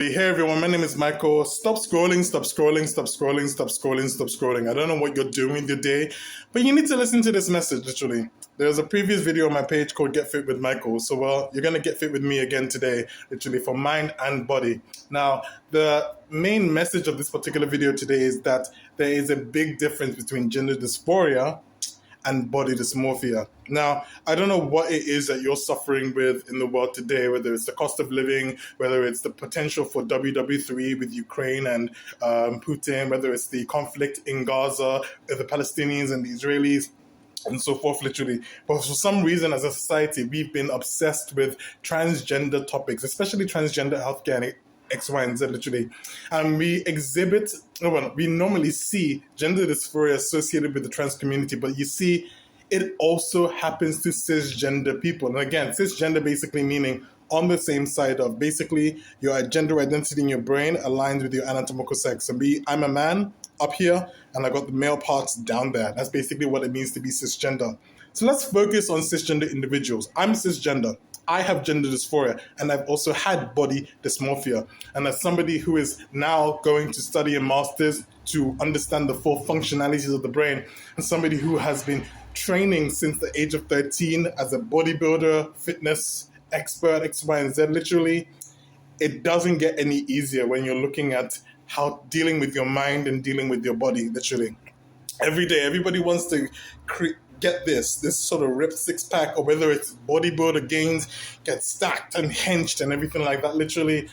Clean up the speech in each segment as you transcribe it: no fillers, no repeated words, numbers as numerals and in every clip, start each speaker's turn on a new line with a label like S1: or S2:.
S1: Hey everyone, my name is Michael. Stop scrolling, stop scrolling, stop scrolling, stop scrolling, stop scrolling. I don't know what you're doing with your day, but you need to listen to this message, literally. There's a previous video on my page called Get Fit with Michael. So, you're going to get fit with me again today, literally, for mind and body. Now, the main message of this particular video today is that there is a big difference between gender dysphoria and body dysmorphia. Now, I don't know what it is that you're suffering with in the world today, whether it's the cost of living, whether it's the potential for WW3 with Ukraine and Putin, whether it's the conflict in Gaza, the Palestinians and the Israelis, and so forth, literally. But for some reason, as a society, we've been obsessed with transgender topics, especially transgender healthcare and X, Y, and Z, literally. And we normally see gender dysphoria associated with the trans community, but you see, it also happens to cisgender people. And again, cisgender basically meaning on the same side of basically your gender identity in your brain aligns with your anatomical sex. So I'm a man up here, and I got the male parts down there. That's basically what it means to be cisgender. So let's focus on cisgender individuals. I'm cisgender. I have gender dysphoria, and I've also had body dysmorphia. And as somebody who is now going to study a master's to understand the full functionalities of the brain, and somebody who has been training since the age of 13 as a bodybuilder, fitness expert, X, Y, and Z, literally, it doesn't get any easier when you're looking at how dealing with your mind and dealing with your body, literally. Every day, everybody wants to get this sort of ripped six-pack, or whether it's bodybuilder gains, get stacked and hinged and everything like that, literally.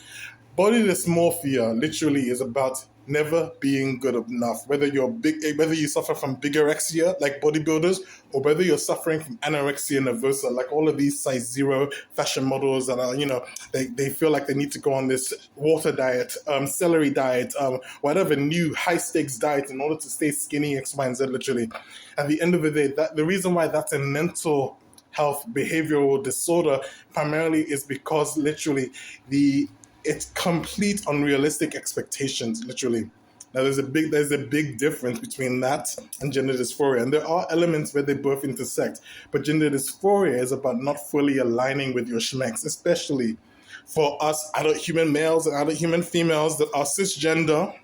S1: Body dysmorphia literally is about never being good enough. Whether you suffer from bigorexia like bodybuilders, or whether you're suffering from anorexia nervosa like all of these size zero fashion models that are, they feel like they need to go on this water diet, celery diet, whatever new high stakes diet in order to stay skinny, X, Y, and Z, literally. At the end of the day, the reason why that's a mental health behavioral disorder primarily is because literally it's complete unrealistic expectations, literally. Now there's a big difference between that and gender dysphoria, and there are elements where they both intersect. But gender dysphoria is about not fully aligning with your schmex, especially for us adult human males and adult human females that are cisgender.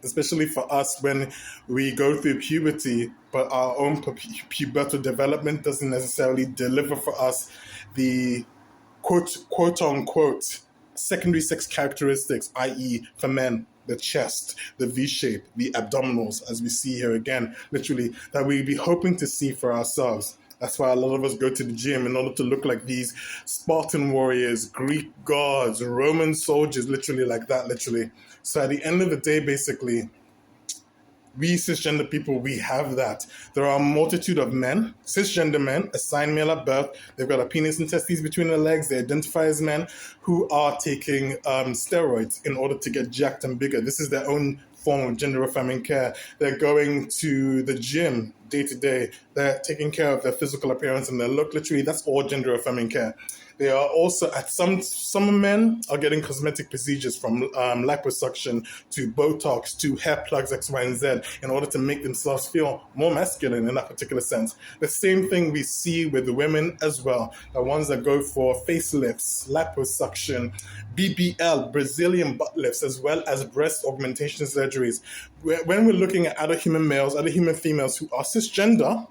S1: Especially for us when we go through puberty, but our own pubertal development doesn't necessarily deliver for us the quote unquote secondary sex characteristics, i.e. for men, the chest, the V shape, the abdominals, as we see here again, literally, that we'd be hoping to see for ourselves. That's why a lot of us go to the gym in order to look like these Spartan warriors, Greek gods, Roman soldiers, literally like that, literally. So at the end of the day, basically, we cisgender people, we have that. There are a multitude of men, cisgender men, assigned male at birth. They've got a penis and testes between their legs. They identify as men who are taking steroids in order to get jacked and bigger. This is their own form of gender affirming care. They're going to the gym day to day. They're taking care of their physical appearance and their look. Literally, that's all gender affirming care. They are also, at some men are getting cosmetic procedures from liposuction to Botox to hair plugs, X, Y, and Z, in order to make themselves feel more masculine in that particular sense. The same thing we see with the women as well. The ones that go for facelifts, liposuction, BBL, Brazilian butt lifts, as well as breast augmentation surgeries. When we're looking at other human males, other human females who are cisgender,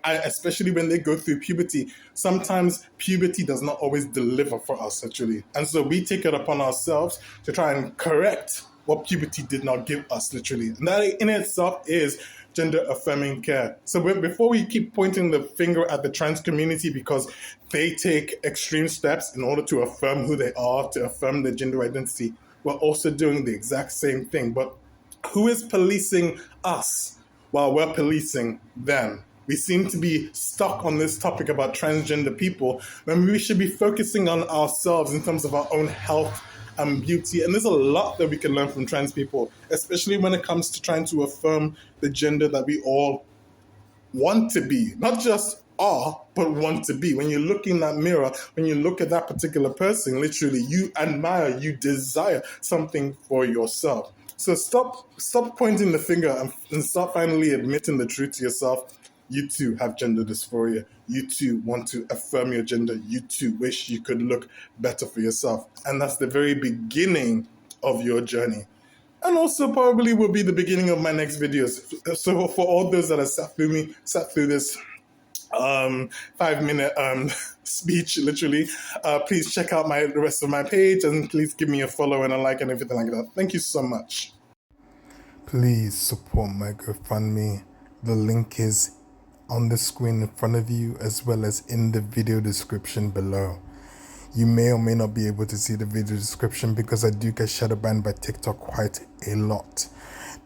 S1: especially when they go through puberty, sometimes puberty does not always deliver for us, actually. And so we take it upon ourselves to try and correct what puberty did not give us, literally. And that in itself is gender affirming care. So before we keep pointing the finger at the trans community because they take extreme steps in order to affirm who they are, to affirm their gender identity, we're also doing the exact same thing. But who is policing us while we're policing them? We seem to be stuck on this topic about transgender people when we should be focusing on ourselves in terms of our own health and beauty. And there's a lot that we can learn from trans people, especially when it comes to trying to affirm the gender that we all want to be. Not just are, but want to be. When you look in that mirror, when you look at that particular person, literally, you admire, you desire something for yourself. So stop pointing the finger and start finally admitting the truth to yourself. You too have gender dysphoria. You too want to affirm your gender. You too wish you could look better for yourself. And that's the very beginning of your journey. And also probably will be the beginning of my next videos. So for all those that have sat through this 5 minute speech literally, please check out the rest of my page, and please give me a follow and a like and everything like that. Thank you so much. Please support my GoFundMe. The link is on the screen in front of you, as well as in the video description below. You may or may not be able to see the video description because I do get shadow banned by TikTok quite a lot.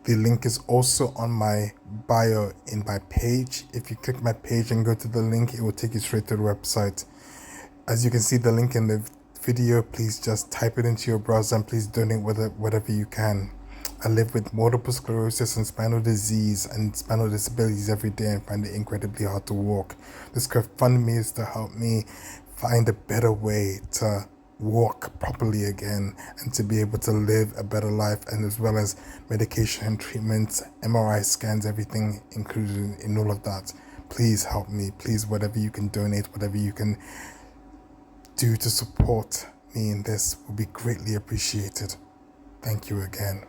S1: The link is also on my bio in my page. If you click my page and go to the link, it will take you straight to the website. As you can see the link in the video, please just type it into your browser and please donate whatever you can. I live with multiple sclerosis and spinal disease and spinal disabilities every day and find it incredibly hard to walk. This GoFundMe is to help me find a better way to walk properly again and to be able to live a better life, and as well as medication and treatments, MRI scans, everything included in all of that. Please help me. Please, whatever you can donate, whatever you can do to support me in this will be greatly appreciated. Thank you again.